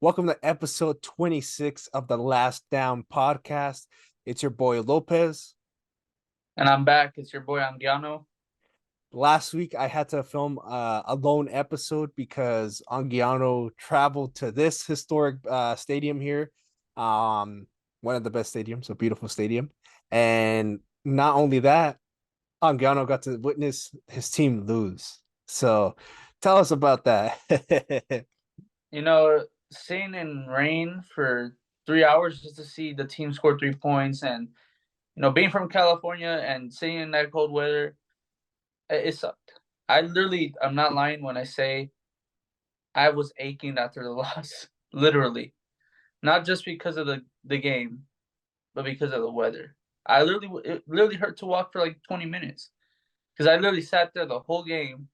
Welcome to episode 26 of the Last Down podcast. It's your boy Lopez. And I'm back. It's your boy Anguiano. Last week I had to film a lone episode because Anguiano traveled to this historic stadium here. Um, One of the best stadiums, a beautiful stadium. And not only that, Anguiano got to witness his team lose. So tell us about that. Sitting in rain for 3 hours just to see the team score 3 points and, being from California and sitting in that cold weather, it sucked. I'm not lying when I say I was aching after the loss, literally. Not just because of the game, but because of the weather. It literally hurt to walk for like 20 minutes because I literally sat there the whole game.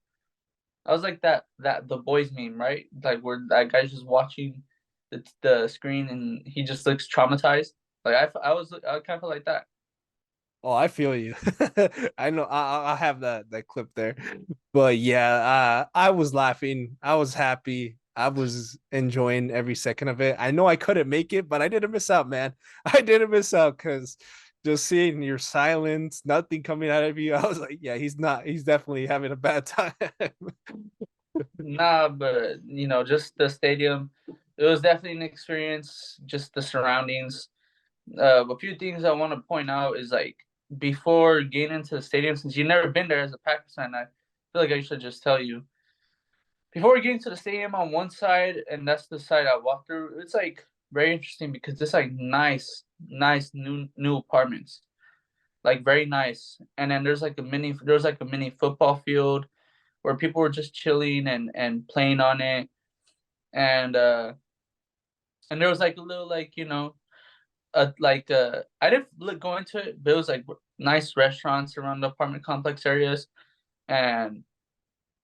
I was like that the boys meme, right? Like where that guy's just watching the screen and he just looks traumatized. Like I kind of felt like that. Oh, I feel you. I know. I have that clip there, but yeah, I was laughing. I was happy. I was enjoying every second of it. I know I couldn't make it, but I didn't miss out, man. I didn't miss out because just seeing your silence, nothing coming out of you, I was like, yeah, he's not. He's definitely having a bad time. Nah, but just the stadium. It was definitely an experience. Just the surroundings. A few things I want to point out is like before getting into the stadium, since you've never been there as a Packers fan, I feel like I should just tell you before we get into the stadium on one side, and that's the side I walked through, it's like very interesting because it's like nice new apartments, like very nice. And then there's like a mini football field where people were just chilling and playing on it, and and there was like a little like I didn't go into it, but it was like nice restaurants around the apartment complex areas, and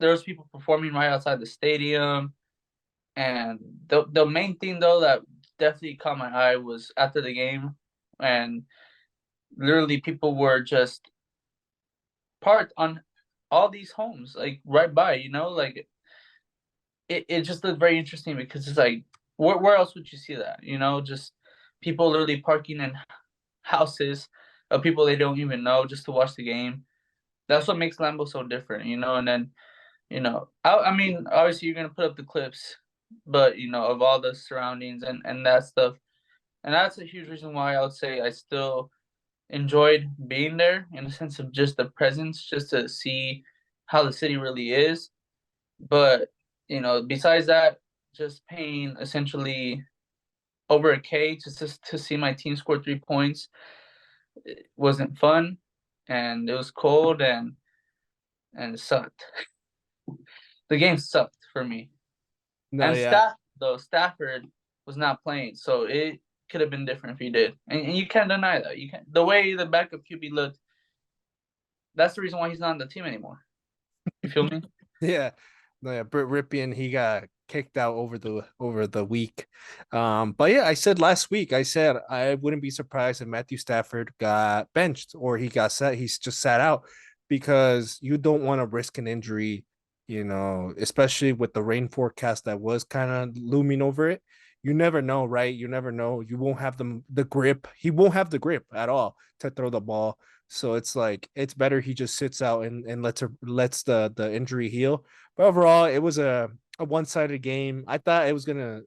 there was people performing right outside the stadium. And the main thing though that definitely caught my eye was after the game, and literally people were just parked on all these homes like right by, like it just looked very interesting because it's like where else would you see that? Just people literally parking in houses of people they don't even know just to watch the game. That's what makes Lambo so different, and then I mean, obviously you're gonna put up the clips, but of all the surroundings and that stuff, and that's a huge reason why I would say I still enjoyed being there in the sense of just the presence, just to see how the city really is. But besides that, just paying essentially over a K just to see my team score 3 points, it wasn't fun, and it was cold and it sucked. The game sucked for me. No, And yeah. Stafford was not playing, so it could have been different if he did. And you can't deny that. You can't. The way the backup QB looked, that's the reason why he's not on the team anymore. You feel me? Yeah. No, yeah, Britt Ripien, he got kicked out over the week. But yeah, I said last week, I said I wouldn't be surprised if Matthew Stafford got benched or he's just sat out because you don't want to risk an injury, especially with the rain forecast that was kind of looming over it. You never know, right? You never know. You won't have the grip. He won't have the grip at all to throw the ball. So it's like it's better he just sits out and lets the injury heal. But overall, it was a one-sided game. I thought it was gonna.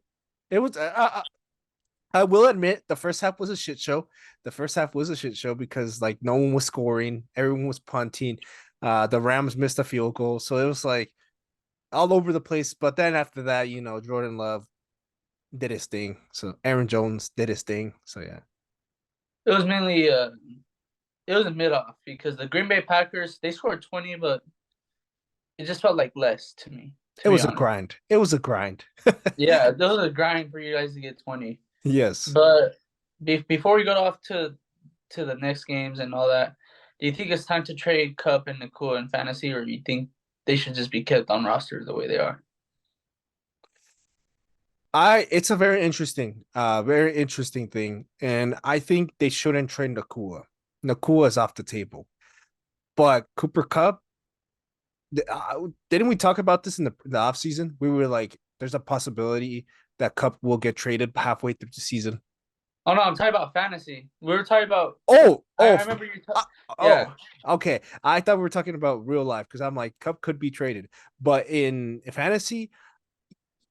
It was. I will admit the first half was a shit show. The first half was a shit show because like no one was scoring, everyone was punting. The Rams missed a field goal, so it was like all over the place. But then after that, Jordan Love did his thing. So Aaron Jones did his thing. So yeah, It was mainly it was a mid off because the Green Bay Packers they scored 20, but it just felt like less to me, it to be was a honest. grind. It was a grind. Yeah, there was a grind for you guys to get 20. Yes. But before we go off to the next games and all that, do you think it's time to trade Cup and Nakua in fantasy, or do you think they should just be kept on roster the way they are? It's a very interesting thing. And I think they shouldn't trade Nakua. Nakua is off the table. But Cooper Cup, didn't we talk about this in the offseason? We were like, there's a possibility that Cup will get traded halfway through the season. Oh no, I'm talking about fantasy. We were talking about. Oh, I oh, remember you. uh, Yeah, oh. Okay, I thought we were talking about real life because I'm like Cup could be traded, but in fantasy,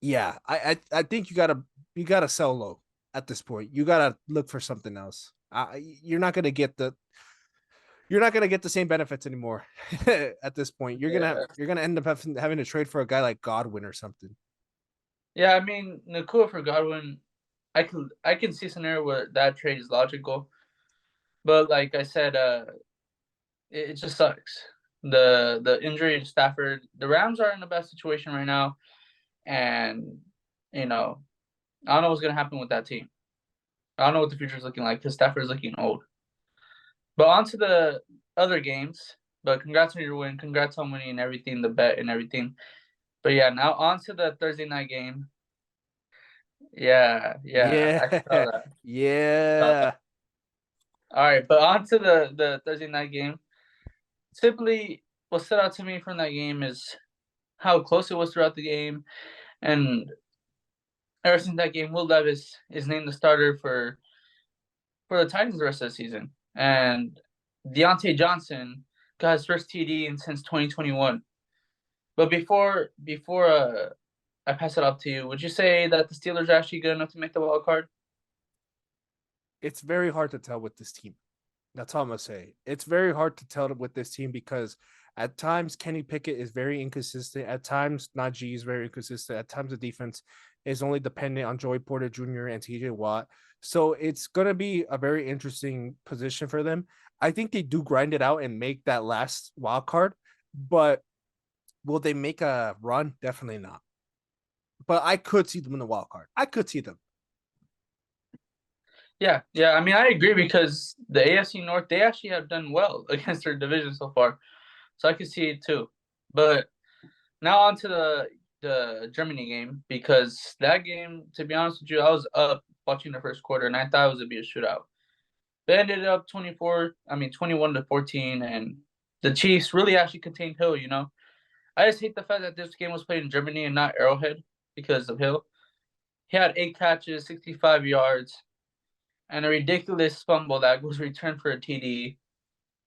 yeah, I think you gotta sell low at this point. You gotta look for something else. You're not gonna get the same benefits anymore at this point. yeah, You're gonna end up having to trade for a guy like Godwin or something. yeah. I mean, Nakua for Godwin. I can see a scenario where that trade is logical, but like I said, it just sucks. The injury to Stafford. The Rams are in the best situation right now, and you know I don't know what's gonna happen with that team. I don't know what the future is looking like because Stafford is looking old. But on to the other games. But congrats on your win. Congrats on winning everything, the bet and everything. But yeah, now on to the Thursday night game. Yeah, yeah, I saw Yeah, that. Saw that. yeah. All right, but on to the Thursday night game. Simply, what stood out to me from that game is how close it was throughout the game, and ever since that game, Will Levis is named the starter for the Titans the rest of the season, and Deontay Johnson got his first TD in since 2021. But before I pass it off to you, would you say that the Steelers are actually good enough to make the wild card? It's very hard to tell with this team. That's all I'm gonna say. It's very hard to tell with this team because at times Kenny Pickett is very inconsistent. At times Najee is very inconsistent. At times the defense is only dependent on Joey Porter Jr. and TJ Watt. So it's gonna be a very interesting position for them. I think they do grind it out and make that last wild card, but will they make a run? Definitely not. But I could see them in the wild card. I could see them. Yeah, yeah. I mean, I agree because the AFC North they actually have done well against their division so far, so I could see it too. But now on to the Germany game because that game, to be honest with you, I was up watching the first quarter and I thought it was gonna be a shootout. They ended up 21 to 14, and the Chiefs really actually contained Hill. I just hate the fact that this game was played in Germany and not Arrowhead because of Hill. He had 8 catches, 65 yards, and a ridiculous fumble that was returned for a TD.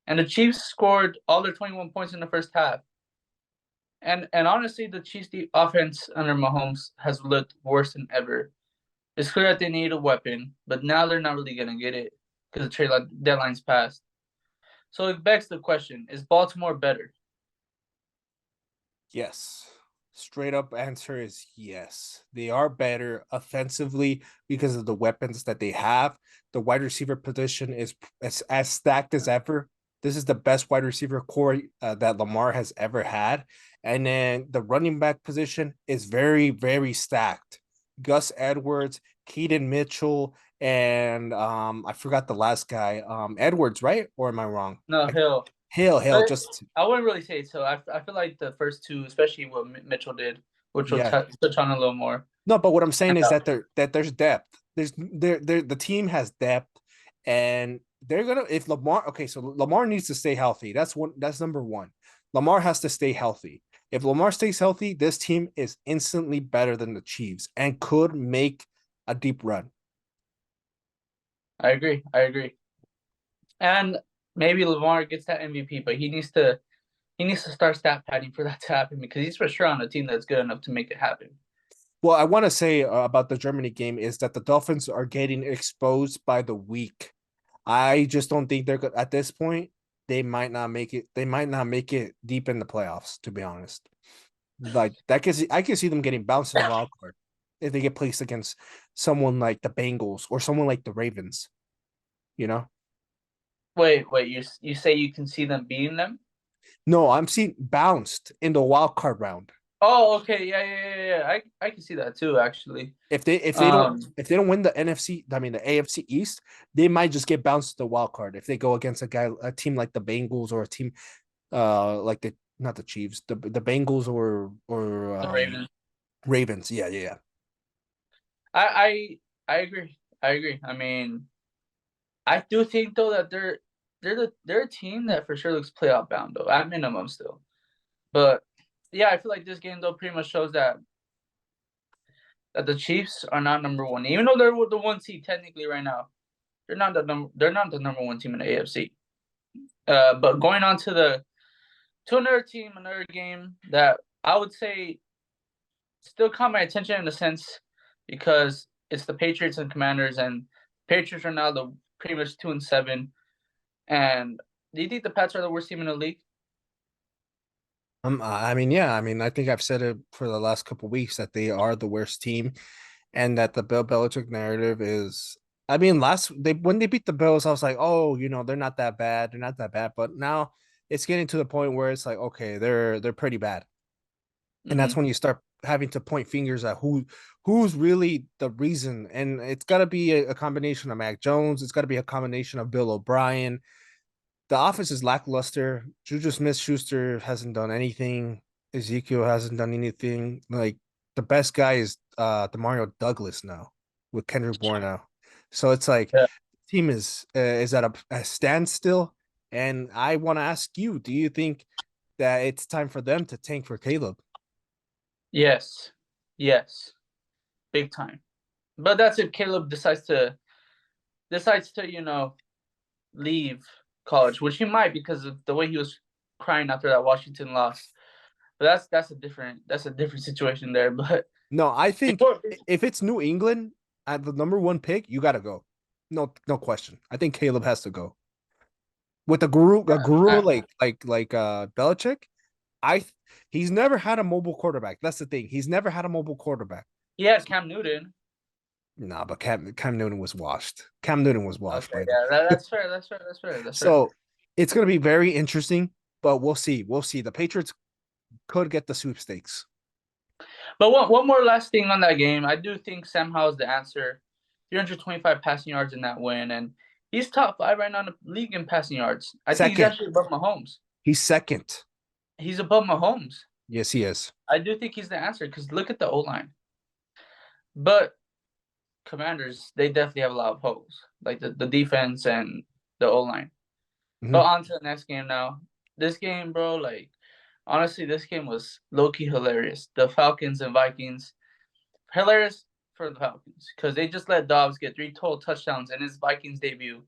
And the Chiefs scored all their 21 points in the first half. And honestly, the Chiefs' offense under Mahomes has looked worse than ever. It's clear that they need a weapon, but now they're not really gonna get it because the trade deadline's passed. So it begs the question: is Baltimore better? Yes. Straight up answer is yes. They are better offensively because of the weapons that they have. The wide receiver position is as stacked as ever. This is the best wide receiver core that Lamar has ever had. And then the running back position is very, very stacked. Gus Edwards, Keaton Mitchell, and I forgot the last guy. Edwards, right? Or am I wrong? No, Hill. Hill, But just I wouldn't really say so. I feel like the first two, especially what Mitchell did, which we'll yeah. touch on a little more. No, but what I'm And saying is that there's depth. There the team has depth, and they're gonna if Lamar. Okay, so Lamar needs to stay healthy. That's number one. Lamar has to stay healthy. If Lamar stays healthy, this team is instantly better than the Chiefs and could make a deep run. I agree. I agree. And maybe Lamar gets that MVP, but he needs to start stat padding for that to happen because he's for sure on a team that's good enough to make it happen. Well, I want to say about the Germany game is that the Dolphins are getting exposed by the weak. I just don't think they're good at this point. They might not make it. They might not make it deep in the playoffs. To be honest, like that, I can see them getting bounced in the wild card if they get placed against someone like the Bengals or someone like the Ravens. You know, Wait. You say you can see them beating them? no, I'm seeing bounced in the wild card round. Oh, okay. Yeah. I can see that too, actually. Um, If they don't win the NFC, I mean the AFC East, they might just get bounced to the wild card if they go against a team like the Bengals or a team like the not the Chiefs, the Bengals or the Ravens. Ravens. Yeah, yeah, yeah. I I agree. I agree. I mean, I do think though that they're a team that for sure looks playoff bound though, at minimum still. But yeah, I feel like this game though pretty much shows that that the Chiefs are not number one, even though they're the one seed technically right now. They're not the number one team in the AFC. But going on to another team, another game that I would say still caught my attention in a sense because it's the Patriots and Commanders, and Patriots are now the pretty much 2-7. And do you think the Pats are the worst team in the league? I mean, yeah, I mean, I think I've said it for the last couple of weeks that they are the worst team, and that the Bill Belichick narrative is. I mean, last they when they beat the Bills, I was like, oh, they're not that bad, they're not that bad. But now it's getting to the point where it's like, okay, they're pretty bad, and that's Mm-hmm. when you start having to point fingers at who's really the reason, and it's got to be a combination of Mac Jones, it's got to be a combination of Bill O'Brien. The offense is lackluster. Juju Smith Schuster hasn't done anything. Ezekiel hasn't done anything. Like the best guy is Demario Douglas now with Kendrick Bourne now. So it's like Yeah. team is at a standstill. And I want to ask you, do you think that it's time for them to tank for Caleb? Yes. Yes. Big time. But that's if Caleb decides to leave college, which he might because of the way he was crying after that Washington loss. But that's a different situation there. But No, I think before, if it's New England at the number one pick, you got to go. No, no question. I think Caleb has to go. With a guru I, like Belichick, I he's never had a mobile quarterback. That's the thing. He's never had a mobile quarterback. he has Cam Newton. Nah, but Cam Newton was washed. Cam Newton was washed Okay, by yeah, that's fair. That's fair. That's fair. That's fair. so it's gonna be very interesting, but we'll see. We'll see. The Patriots could get the sweepstakes. But one more last thing on that game, I do think Sam Howell's the answer. 325 passing yards in that win, and he's top five right now in the league in passing yards. I think he's Second, actually above Mahomes. he's second. He's above Mahomes. Yes, he is. I do think he's the answer because look at the O line. But Commanders, they definitely have a lot of holes, like the defense and the O line. But Mhm. on to the next game now. This game, bro, like honestly, this game was low key hilarious. The Falcons and Vikings, hilarious for the Falcons because they just let Dobbs get 3 total touchdowns in his Vikings debut,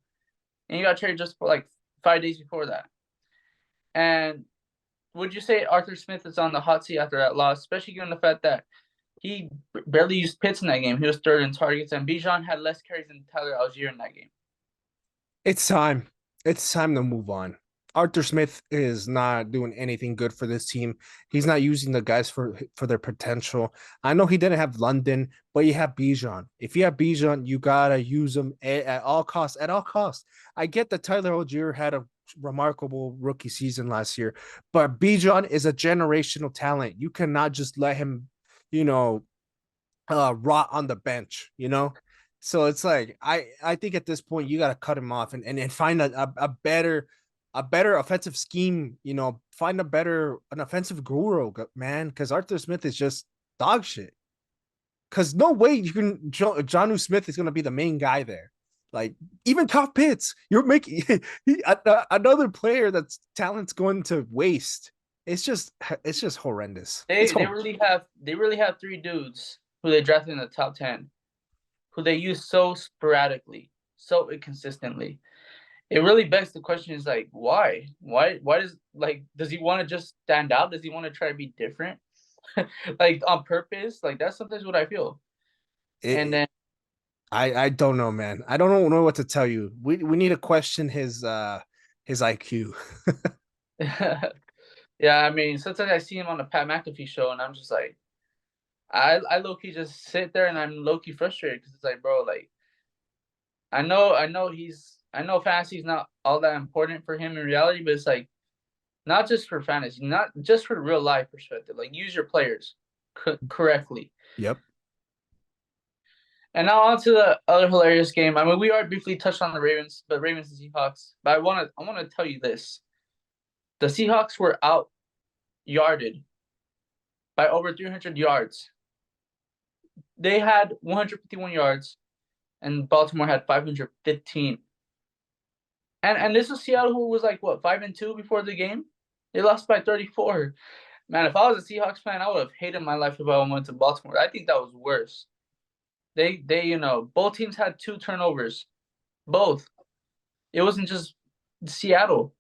and he got traded just for like 5 days before that. And would you say Arthur Smith is on the hot seat after that loss, especially given the fact that he barely used Pitts in that game? He was third in targets, and Bijan had less carries than Tyler Algier in that game. It's time. It's time to move on. Arthur Smith is not doing anything good for this team. He's not using the guys for their potential. I know he didn't have London, but you have Bijan. If you have Bijan, you gotta use him at all costs. At all costs. I get that Tyler Algier had a remarkable rookie season last year, but Bijan is a generational talent. You cannot just let him, you know, rot on the bench. So it's like I think at this point you got to cut him off and find a better offensive scheme. Find an offensive guru, man. Because Arthur Smith is just dog shit. Because no way you can Johnu Smith is gonna be the main guy there. Like even Top Pitts, you're making another player that's talent's going to waste. It's just horrendous. It's They really have three dudes who they drafted in the top 10, who they use so sporadically, so inconsistently. It really begs the question: is like why? Does he want to just stand out? Does he want to try to be different, like on purpose? Like that's sometimes what I feel. And it, then I don't know, man. I don't know what to tell you. We need to question his IQ. yeah, I mean sometimes I see him on the Pat McAfee show, and I'm just like, I low key just sit there and I'm low key frustrated because it's like, bro, like I know fantasy's not all that important for him in reality, but it's like not just for fantasy, not just for real life perspective. Like use your players correctly. Yep. And now on to the other hilarious game. I mean, we already briefly touched on the Ravens, but Ravens and Seahawks. But I want to tell you this: the Seahawks were out yarded by over 300 yards. They had 151 yards, and Baltimore had 515. And this was Seattle, who was like what 5-2 before the game. They lost by 34. Man, if I was a Seahawks fan, I would have hated my life if I went to Baltimore. I think that was worse. Both teams had two turnovers. Both. It wasn't just Seattle.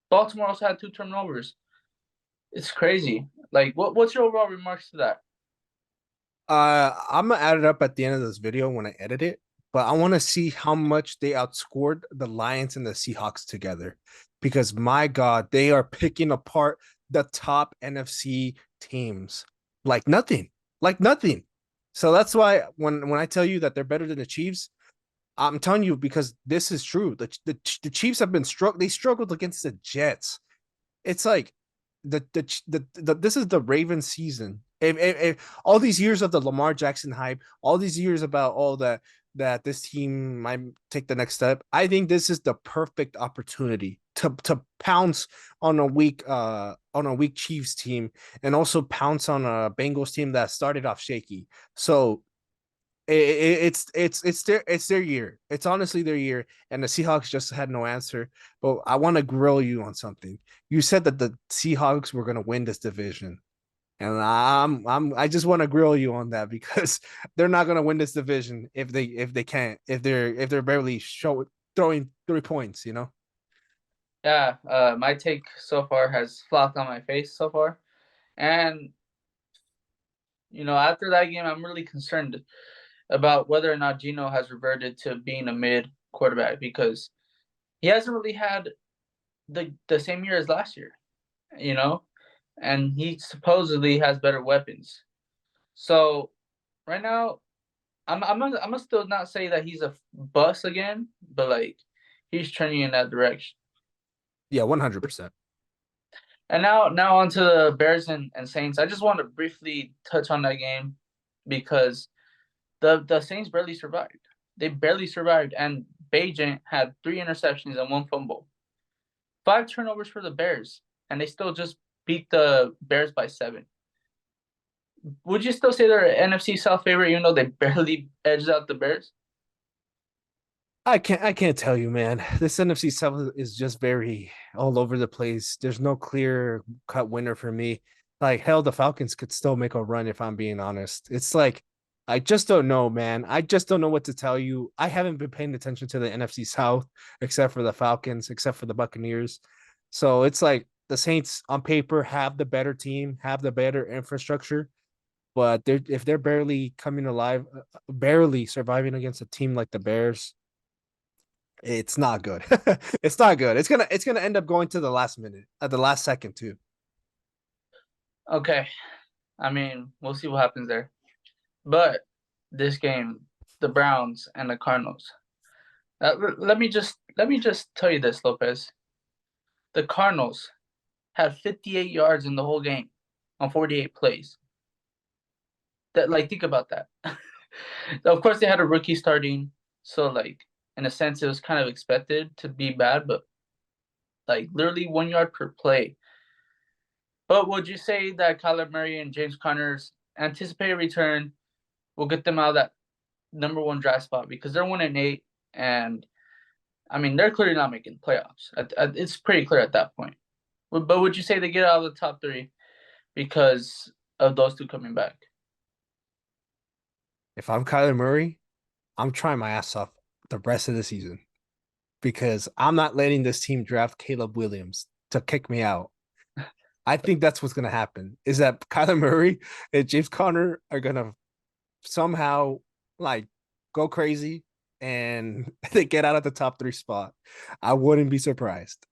Baltimore also had two turnovers. It's crazy. Like, what's your overall remarks to that? I'm gonna add it up at the end of this video when I edit it, but I want to see how much they outscored the Lions and the Seahawks together, because my God, they are picking apart the top NFC teams like nothing. So that's why when I tell you that they're better than the Chiefs, I'm telling you because this is true. The Chiefs have been struck. They struggled against the Jets. It's like the this is the Ravens season. If all these years of the Lamar Jackson hype, all these years about all that this team might take the next step, I think this is the perfect opportunity to pounce on a weak Chiefs team and also pounce on a Bengals team that started off shaky. So it's their year. It's honestly their year, and the Seahawks just had no answer. But I want to grill you on something. You said that the Seahawks were going to win this division, and I just want to grill you on that because they're not going to win this division if they can't if they're barely throwing 3 points. You know. Yeah, my take so far has flopped on my face so far. And, after that game, I'm really concerned about whether or not Gino has reverted to being a mid quarterback because he hasn't really had the same year as last year, you know, and he supposedly has better weapons. So right now, I'm gonna still not say that he's a bust again, but like he's trending in that direction. Yeah, 100%. And now onto the Bears and Saints. I just want to briefly touch on that game because the Saints barely survived. They barely survived, and Bajent had three interceptions and one fumble. Five turnovers for the Bears, and they still just beat the Bears by 7. Would you still say they're an NFC South favorite, even though they barely edged out the Bears? I can't tell you, man. This NFC South is just very all over the place. There's no clear cut winner for me. Like hell, the Falcons could still make a run if I'm being honest. It's like I just don't know, man. I just don't know what to tell you. I haven't been paying attention to the NFC South except for the Falcons, except for the Buccaneers. So it's like the Saints on paper have the better team, have the better infrastructure, but if they're barely coming alive, barely surviving against a team like the Bears, it's not good. It's not good. It's gonna end up going to the last minute, at the last second too. Okay, I mean we'll see what happens there. But this game, the Browns and the Cardinals. Let me just tell you this, Lopez. The Cardinals had 58 yards in the whole game on 48 plays. That like think about that. Of course, they had a rookie starting, so like in a sense, it was kind of expected to be bad, but like literally 1 yard per play. But would you say that Kyler Murray and James Conner's anticipated return will get them out of that number one draft spot because they're 1-8, and I mean they're clearly not making playoffs. It's pretty clear at that point. But would you say they get out of the top three because of those two coming back? If I'm Kyler Murray, I'm trying my ass off the rest of the season because I'm not letting this team draft Caleb Williams to kick me out. I think that's what's gonna happen. Is that Kyler Murray and James Conner are gonna somehow like go crazy and they get out of the top 3 spot. I wouldn't be surprised.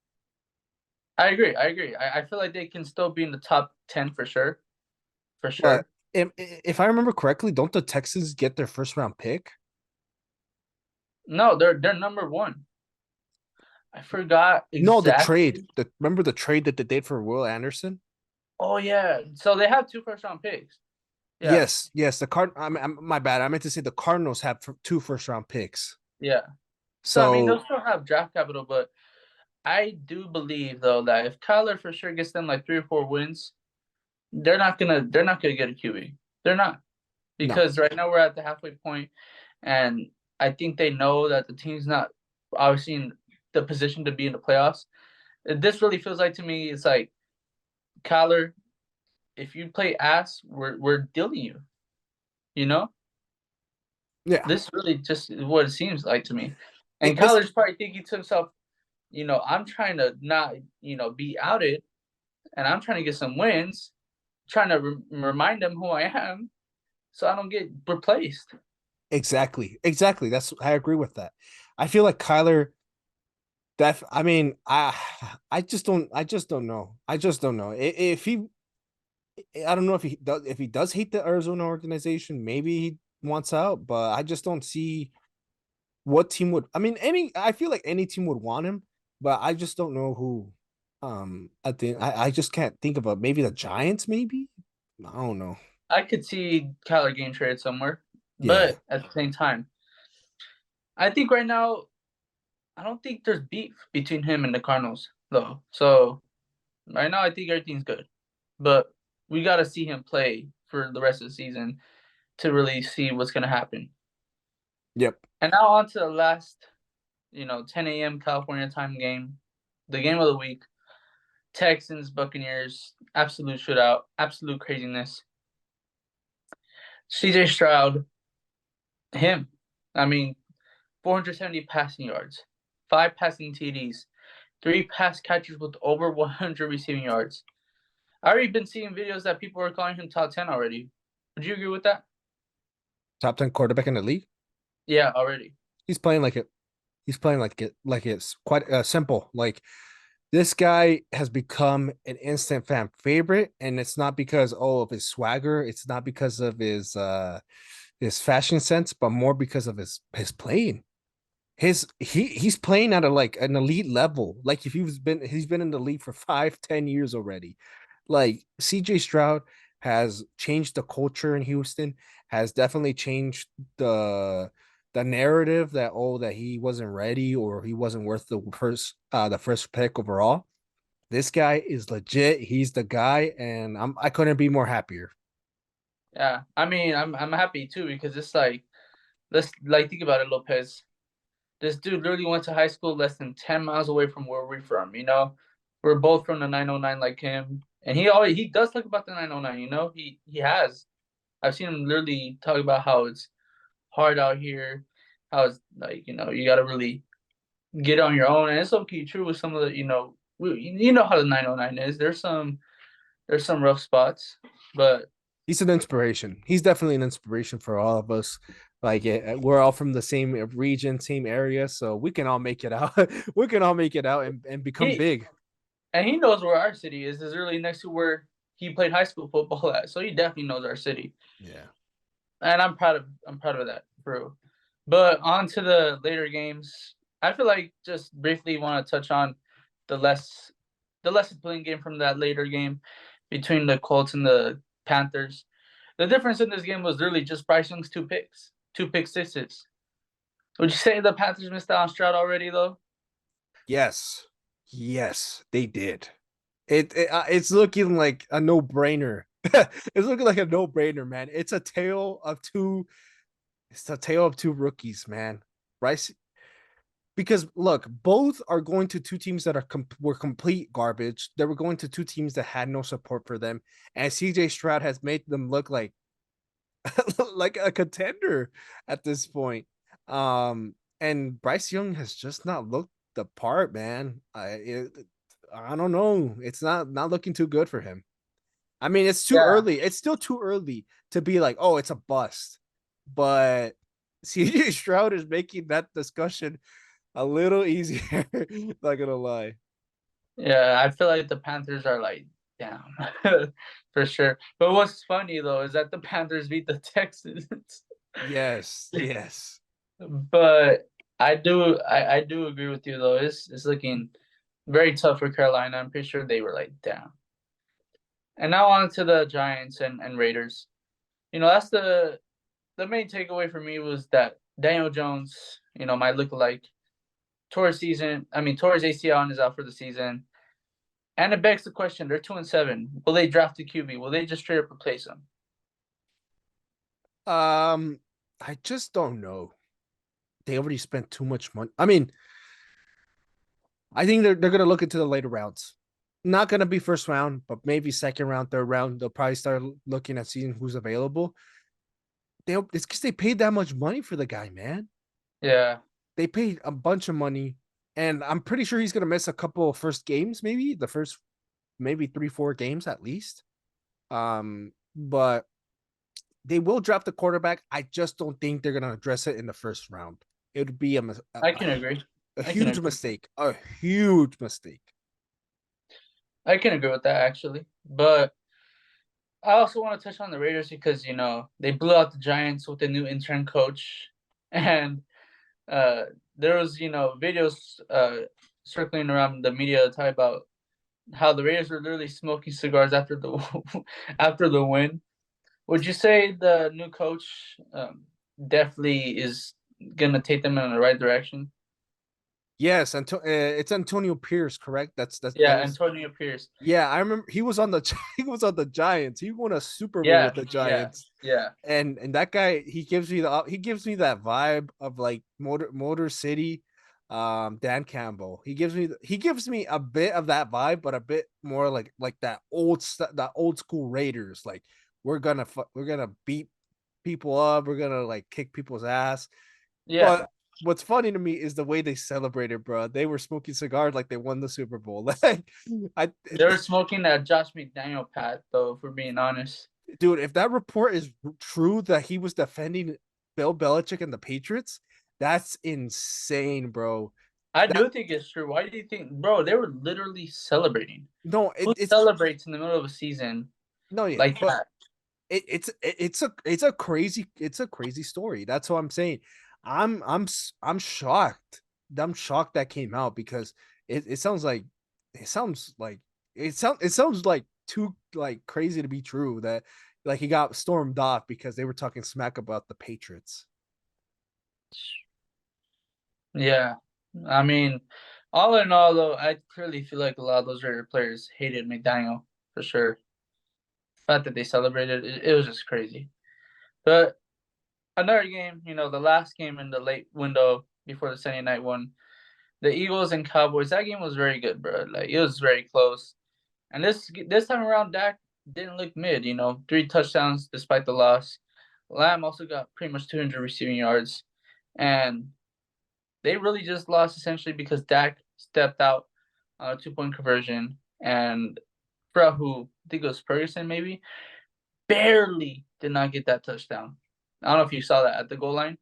I agree. I agree. I feel like they can still be in the top 10 for sure. For But sure. if I remember correctly, don't the Texans get their first round pick? No, they're number one. I forgot No, the exactly. trade. Remember the trade that they did for Will Anderson? Oh yeah. So they have two first round picks. Yeah. Yes, yes. My bad. I meant to say the Cardinals have 2 first round picks. Yeah. So I mean So they'll still have draft capital, but I do believe though that if Kyler for sure gets them like 3 or 4 wins, they're not gonna get a QB. They're not. no, Because right now we're at the halfway point, and I think they know that the team's not obviously in the position to be in the playoffs. This really feels like to me, it's like Kyler, if you play ass, we're dealing you. You know? Yeah, This really just is what it seems like to me. And this Kyler's probably thinking to himself, I'm trying to not, be outed, and I'm trying to get some wins, trying to remind them who I am, so I don't get replaced. exactly. That's I agree with that. I feel like Kyler. I mean, I just don't know. I just don't know if he. I don't know if he does hate the Arizona organization. Maybe he wants out, but I just don't see what team would. I mean, any. I feel like any team would want him, but I just don't know who. I think I just can't think of a maybe the Giants. Maybe I don't know. I could see Kyler getting traded somewhere, Yeah. but at the same time, I think right now I don't think there's beef between him and the Cardinals though. So right now I think everything's good, but we got to see him play for the rest of the season to really see what's gonna happen. Yep. And now on to the last, 10 a.m. California time game, the game of the week. Texans, Buccaneers, absolute shootout, absolute craziness. CJ Stroud, him. I mean, 470 passing yards, 5 passing TDs, 3 pass catchers with over 100 receiving yards. I already been seeing videos that people are calling him top 10 already. Would you agree with that? Top 10 quarterback in the league. Yeah, already. He's playing like it. He's playing like it's quite simple. Like this guy has become an instant fan favorite, and it's not because of his swagger. It's not because of his fashion sense, but more because of his playing. He's playing at a like an elite level. Like if he's been in the league for 5, 10 years already. Like CJ Stroud has changed the culture in Houston, has definitely changed the narrative that that he wasn't ready or he wasn't worth the first pick overall. This guy is legit. He's the guy, and I couldn't be more happier. Yeah. I mean, I'm happy too because it's like let's like think about it, Lopez. This dude literally went to high school less than 10 miles away from where we're from. We're both from the 909 like him. And he does talk about the 909. He has. I've seen him literally talk about how it's hard out here, how it's like, you gotta really get on your own. And it's okay true with some of you know how the 909 is. There's some rough spots, but He's an inspiration. He's definitely an inspiration for all of us. Like we're all from the same region, same area, so we can all make it out. We can all make it out and become he big. and he knows where our city is. Is really next to where he played high school football at. So he definitely knows our city. Yeah. And I'm proud of that, bro. But on to the later games. I feel like just briefly want to touch on the less the less appealing game from that later game between the Colts and the Panthers. The difference in this game was really just Bryce Young's two pick sixes. Would you say the Panthers missed out on Stroud already though? Yes. Yes, they did. It's looking like a no-brainer. It's looking like a no-brainer, man. It's a tale of two rookies, man. Bryce because look, both are going to two teams that were complete garbage. They were going to two teams that had no support for them, and CJ Stroud has made them look like like a contender at this point. And Bryce Young has just not looked the part, man. I don't know. It's not looking too good for him. I mean, it's too Yeah. early. It's still too early to be like, oh, it's a bust. But CJ Stroud is making that discussion a little easier. Not gonna lie. Yeah, I feel like the Panthers are like down for sure. But what's funny though is that the Panthers beat the Texans. Yes, yes. But I do agree with you though. It's looking very tough for Carolina. I'm pretty sure they were like down. And now on to the Giants and Raiders. That's the main takeaway for me was that Daniel Jones, might look like tore his ACL and is out for the season. And it begs the question: they're 2-7. Will they draft a QB? Will they just straight up replace him? Um, I just don't know. They already spent too much money. I mean, I think they're gonna look into the later rounds. Not gonna be first round, but maybe second round, third round. They'll probably start looking at seeing who's available. it's because they paid that much money for the guy, man. Yeah, They paid a bunch of money, and I'm pretty sure he's gonna miss a couple of first games, maybe the first maybe 3 4 games at least. But they will draft the quarterback. I just don't think they're gonna address it in the first round. It would be I can agree. a I can huge agree. mistake, a huge mistake. I can agree with that actually. But I also want to touch on the Raiders because they blew out the Giants with a new intern coach, and uh, there was videos circling around the media talking about how the Raiders were literally smoking cigars after the after the win. Would you say the new coach definitely is gonna take them in the right direction? Yes, it's Antonio Pierce, correct? That Yeah, was Antonio Pierce. yeah. I remember he was on the he was on the Giants. He won a Super Bowl Yeah, with the yeah, Giants, yeah, and that guy he gives me that vibe of like Motor City, Dan Campbell. He gives me a bit of that vibe, but a bit more like that old school Raiders. Like we're gonna beat people up. We're gonna like kick people's ass. yeah. But what's funny to me is the way they celebrated, bro. They were smoking cigars like they won the Super Bowl. Like, I, They were smoking that Josh McDaniel pat, though, for being honest. dude, if that report is true that he was defending Bill Belichick and the Patriots, that's insane, bro. I That do think it's true. Why do you think, bro? They were literally celebrating. no, Who it's celebrates in the middle of a season no, yeah, like but that? it's a crazy story. That's what I'm saying. I'm shocked. I'm shocked that came out because it sounds like it sounds like it sounds like too like crazy to be true that like he got stormed off because they were talking smack about the Patriots. Yeah, I mean, all in all, though, I clearly feel like a lot of those Raider players hated McDaniel for sure. The fact that they celebrated, it was just crazy. But another game, the last game in the late window before the Sunday night one, the Eagles and Cowboys. That game was very good, bro. Like it was very close. And this time around, Dak didn't look mid. 3 touchdowns despite the loss. Lamb also got pretty much 200 receiving yards, and they really just lost essentially because Dak stepped out on a 2 point conversion, and Fra, who I think it was Ferguson, maybe barely did not get that touchdown. I don't know if you saw that at the goal line.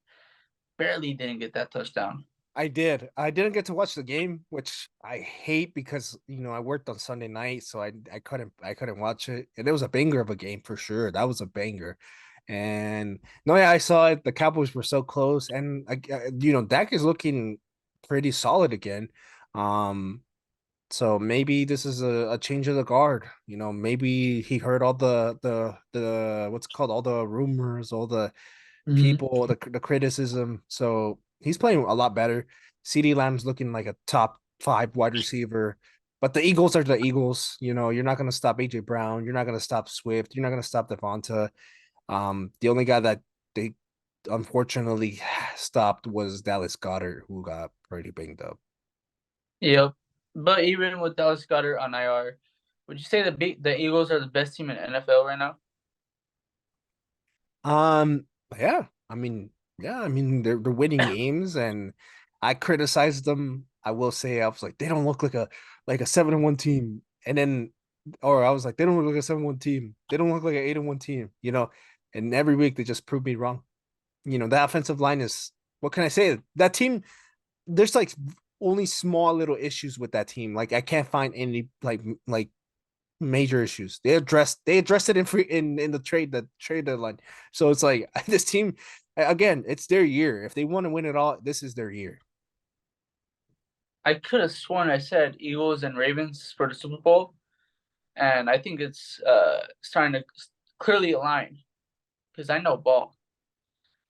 Barely didn't get that touchdown. I did. I didn't get to watch the game, which I hate because I worked on Sunday night, so I couldn't watch it. And it was a banger of a game for sure. That was a banger. And no, yeah, I saw it. The Cowboys were so close, and Dak is looking pretty solid again. Um, so maybe this is a change of the guard. Maybe he heard all the what's it called, all the rumors, all the Mm-hmm. people, the criticism. So he's playing a lot better. CD Lamb's looking like a top 5 wide receiver. But the Eagles are the Eagles. You're not going to stop AJ Brown. You're not going to stop Swift. You're not going to stop Devonta. The only guy that they unfortunately stopped was Dallas Goddard, who got pretty banged up. Yep. But even with Dallas Goddard on IR, would you say the Eagles are the best team in NFL right now? Um, yeah, I mean they're winning games, and I criticized them. I will say I was like they don't look like a 7-1 team, and then or I was like they don't look like a 7-1 team. They don't look like an 8-1 team. And every week they just prove me wrong. The offensive line is what can I say? That team, there's like only small little issues with that team. Like I can't find any like major issues. They addressed it in the trade deadline. So it's like this team again, it's their year. If they want to win it all, this is their year. I could have sworn I said Eagles and Ravens for the Super Bowl, and I think it's starting to clearly align because I know ball.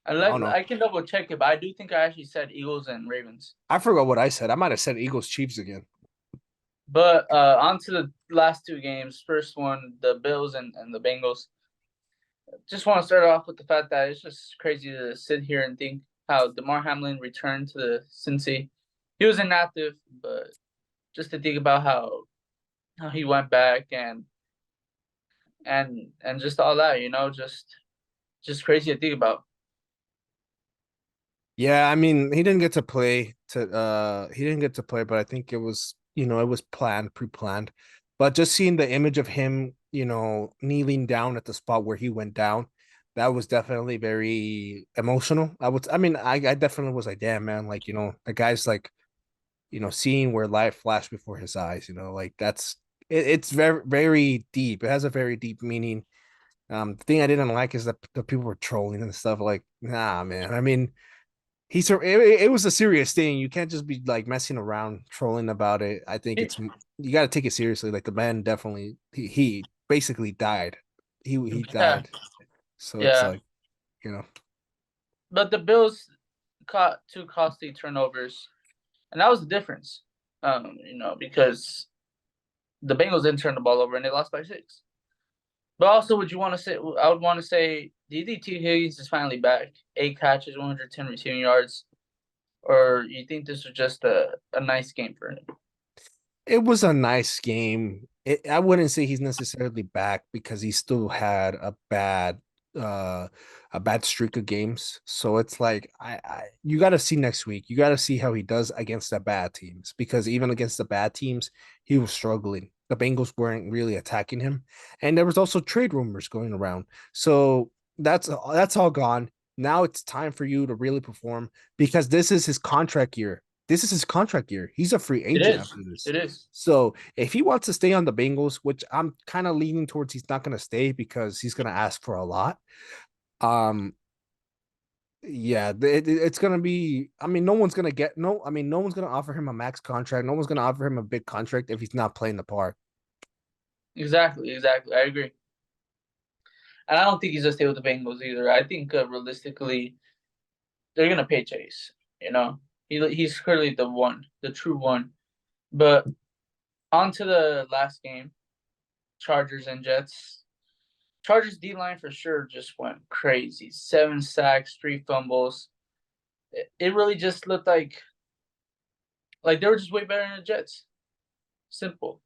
I don't know. I can double check it, but I do think I actually said Eagles and Ravens. I forgot what I said. I might have said Eagles Chiefs again. But on to the last 2 games. First one, the Bills and the Bengals. Just want to start off with the fact that it's just crazy to sit here and think how DeMar Hamlin returned to the Cincy. He was inactive, but just to think about how he went back and just all that, just Just crazy to think about. Yeah, I mean, he didn't get to play, but I think it was, it was planned, pre-planned. But just seeing the image of him, kneeling down at the spot where he went down, that was definitely very emotional. I mean, I definitely was like, damn, man, like, the guy's like, seeing where life flashed before his eyes, like it's very, very deep. It has a very deep meaning. The thing I didn't like is that the people were trolling and stuff like, nah, man. I mean, it was a serious thing. You can't just be like messing around trolling about it. I think It, you got to take it seriously. Like the man definitely he basically died. He yeah, died. So it's yeah. like, you know. But the Bills caught two costly turnovers, and that was the difference. Because the Bengals didn't turn the ball over and they lost by 6. But also, would you want to say? I would want to say DDT Higgins is finally back. 8 catches, 110 receiving yards. Or you think this was just a nice game for him? It was a nice game. I wouldn't say he's necessarily back because he still had uh a bad streak of games. So it's like I you got to see next week. You got to see how he does against the bad teams because even against the bad teams, he was struggling. The Bengals weren't really attacking him, and there was also trade rumors going around. So that's all gone. Now it's time for you to really perform because this is his contract year. This is his contract year. He's a free It agent is. after this. It is. So if he wants to stay on the Bengals, which I'm kind of leaning towards he's not going to stay because he's going to ask for a lot. Um, yeah, it's going to be, I mean, no one's going to offer him a max contract. No one's going to offer him a big contract if he's not playing the part. Exactly. Exactly. I agree. And I don't think he's gonna stay with the Bengals either. I think realistically, they're gonna pay Chase. You know, he's clearly the one, the true one. But on to the last game, Chargers and Jets. Chargers D line for sure just went crazy. 7 sacks, 3 fumbles. It really just looked like they were just way better than the Jets. Simple.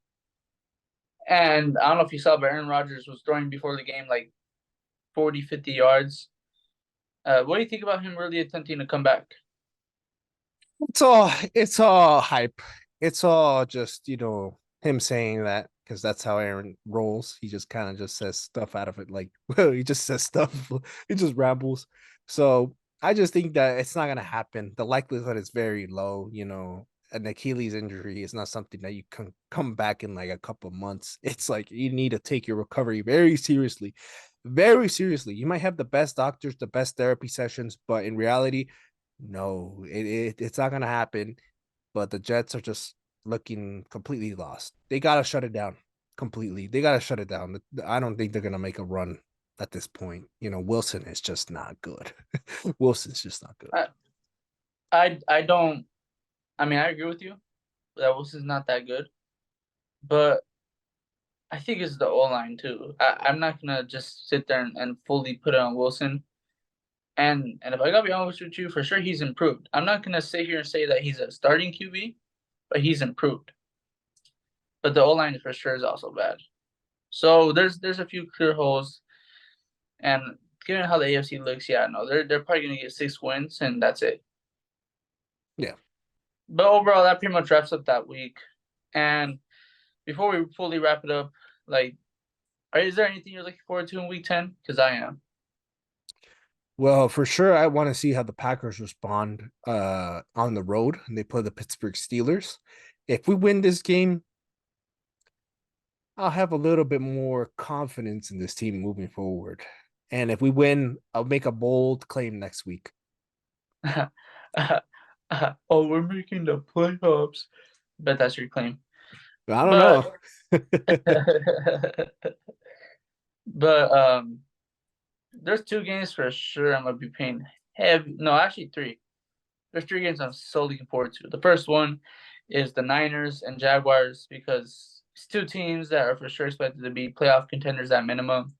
And I don't know if you saw, but Aaron Rodgers was throwing before the game like 40, 50 yards. What do you think about him really attempting to come back? It's all hype. It's all just, him saying that because that's how Aaron rolls. He just kind of just says stuff out of it. Like, he just says stuff. He just rambles. So I just think that it's not gonna happen. The likelihood is very low. An Achilles injury is not something that you can come back in like a couple of months. It's like you need to take your recovery very seriously. Very seriously. You might have the best doctors, the best therapy sessions, but in reality, no, it's not gonna happen. But the Jets are just looking completely lost. They gotta shut it down completely. They gotta shut it down. I don't think they're gonna make a run at this point. Wilson is just not good. Wilson's just not good. I I don't. I mean, I agree with you that Wilson's not that good, but I think it's the O line too. I'm not gonna just sit there and fully put it on Wilson. And if I gotta be honest with you, for sure he's improved. I'm not gonna sit here and say that he's a starting QB, but he's improved. But the O line for sure is also bad. So there's a few clear holes, and given how the AFC looks, yeah, no, they're probably gonna get 6 wins and that's it. Yeah. But overall, that pretty much wraps up that week. And before we fully wrap it up, like, is there anything you're looking forward to in week 10? Because I am. Well, for sure, I want to see how the Packers respond on the road. And they play the Pittsburgh Steelers. If we win this game, I'll have a little bit more confidence in this team moving forward. And if we win, I'll make a bold claim next week. Oh, we're making the playoffs. Bet that's your claim. I don't But know. but there's 2 games for sure I'm gonna be paying heavy. No, actually three. There's 3 games I'm so looking forward to. The first one is the Niners and Jaguars because it's 2 teams that are for sure expected to be playoff contenders at minimum,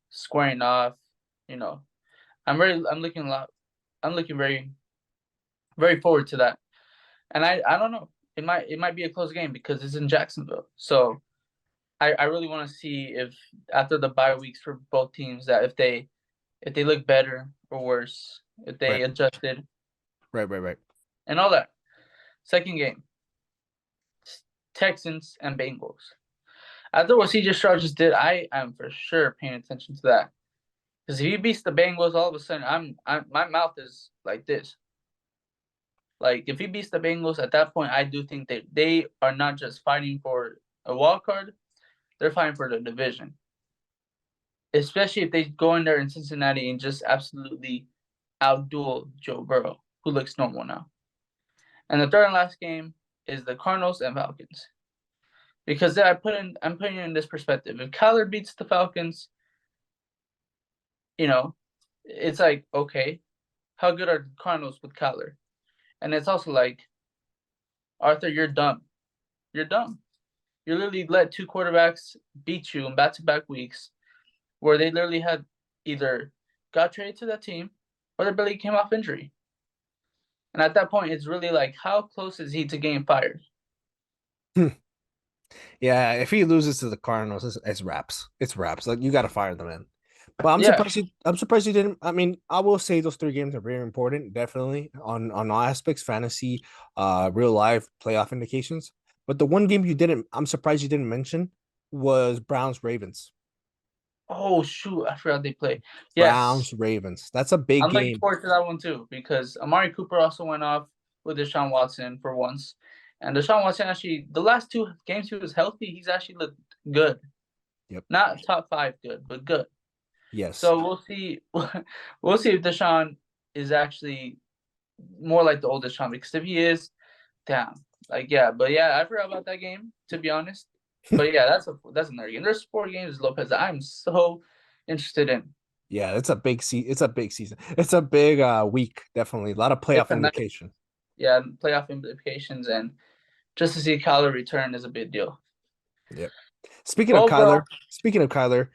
squaring off. You know, I'm looking a lot. I'm looking very very forward to that. And I don't know. It might be a close game because it's in Jacksonville. So I really want to see if after the bye weeks for both teams that if they if they look better or worse, if they Right. adjusted, Right. Right. Right. and all that. Second game, Texans and Bengals. After what CJ Stroud just did, I am for sure paying attention to that. Because if he beats the Bengals, all of a sudden, my mouth is like this. Like if he beats the Bengals at that point, I do think that they are not just fighting for a wild card; they're fighting for the division. Especially if they go in there in Cincinnati and just absolutely outduel Joe Burrow, who looks normal now. And the third and last game is the Cardinals and Falcons. Because I'm putting it in this perspective. If Kyler beats the Falcons, you know, it's like, okay, how good are the Cardinals with Kyler? And it's also like, Arthur, you're dumb. You're dumb. You literally let two quarterbacks beat you in back-to-back weeks, where they literally had either got traded to that team or they barely came off injury. And at that point, it's really like, how close is he to getting fired? Yeah, if he loses to the Cardinals, it's wraps. It's wraps. Like you got to fire the man. But I'm Yeah. surprised you. I'm surprised you didn't. I mean, I will say those three games are very important, definitely on all aspects, fantasy, real life playoff indications. But the one game you didn't, I'm surprised you didn't mention was Browns Ravens. Oh shoot, I forgot they play. Yes, Browns Ravens. That's a big I'm looking game. forward to that one too because Amari Cooper also went off with Deshaun Watson for once, and Deshaun Watson actually the last two games he was healthy, he's actually looked good. Yep. Not top five good, but good. Yes. So we'll see. We'll see if Deshaun is actually more like the old Deshaun because if he is, damn, like yeah. But yeah, I forgot about that game to be honest. But yeah, that's another game. There's 4 games Lopez that I'm so interested in. Yeah, it's a big it's a big season. It's a big week, definitely. A lot of It's playoff a nice indication. yeah playoff implications and just to see Kyler return is a big deal. Yep. But overall, Speaking of Kyler,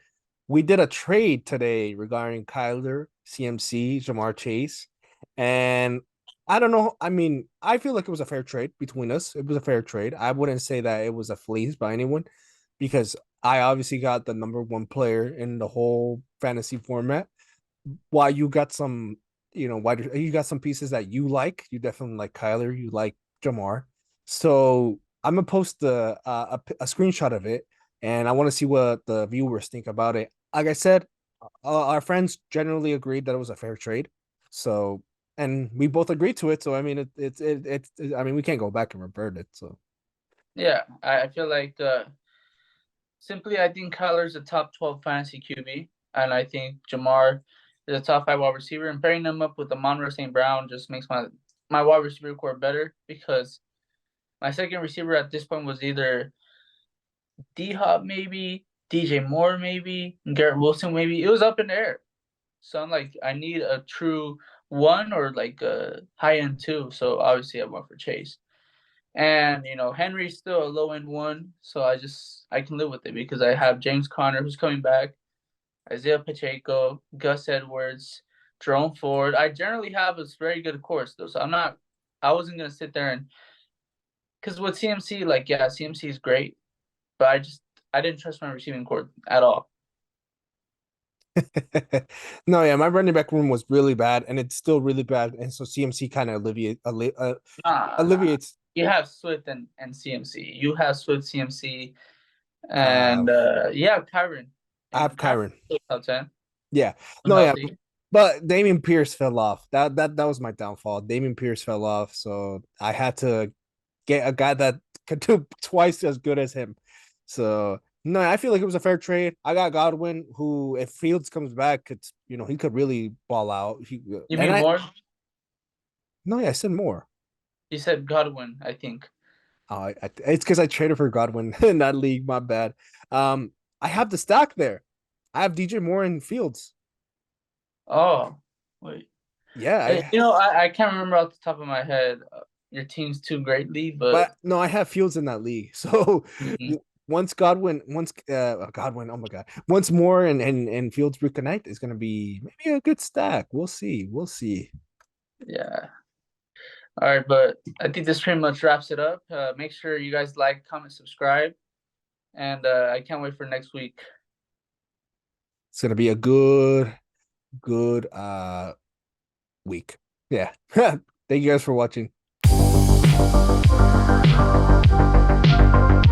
we did a trade today regarding Kyler, CMC, Jamar Chase, and I don't know. I mean, I feel like it was a fair trade between us. It was a fair trade. I wouldn't say that it was a fleece by anyone because I obviously got the number one player in the whole fantasy format. While you got some, why you got some pieces that you like. You definitely like Kyler. You like Jamar. So I'm gonna post a screenshot of it, and I want to see what the viewers think about it. Like I said, our friends generally agreed that it was a fair trade. So, and we both agreed to it. So I mean, I mean, we can't go back and revert it. So yeah, I feel like simply I think Kyler's a top 12 fantasy QB, and I think Jamar is a top 5 wide receiver. And pairing them up with Amon St. Brown just makes my wide receiver core better because my second receiver at this point was either D Hop maybe, DJ Moore maybe, Garrett Wilson maybe. It was up in the air. So I'm like, I need a true one or like a high end two. So obviously I went for Chase. And Henry's still a low end one, so I can live with it because I have James Conner who's coming back, Isaiah Pacheco, Gus Edwards, Jerome Ford. I generally have a very good course though, so I wasn't gonna sit there and because with CMC, like yeah, CMC is great, but I didn't trust my receiving core at all. no, yeah, my running back room was really bad, and it's still really bad. And so CMC kind of Nah. alleviates. You have Swift and CMC. You have Swift CMC Uh, and Kyron I have and Kyron Kyron. top 10 Yeah, when no, yeah, healthy. but Damian Pierce fell off. That was my downfall. Damian Pierce fell off, so I had to get a guy that could do twice as good as him. So no, I feel like it was a fair trade. I got Godwin, who if Fields comes back, could he could really ball out. You And mean I more? no, yeah, I said more. You said Godwin, I think. It's because I traded for Godwin in that league. My bad. Um, I have the stack there. I have DJ Moore and Fields. Oh, wait. Yeah, I can't remember off the top of my head your team's too greatly, but but no, I have Fields in that league. So mhm, Godwin, oh my god, once more and Fields reconnect is gonna be maybe a good stack. We'll see. We'll see. yeah. All right, but I think this pretty much wraps it up. Make sure you guys like, comment, subscribe, and I can't wait for next week. It's gonna be a good good week. Yeah. Thank you guys for watching.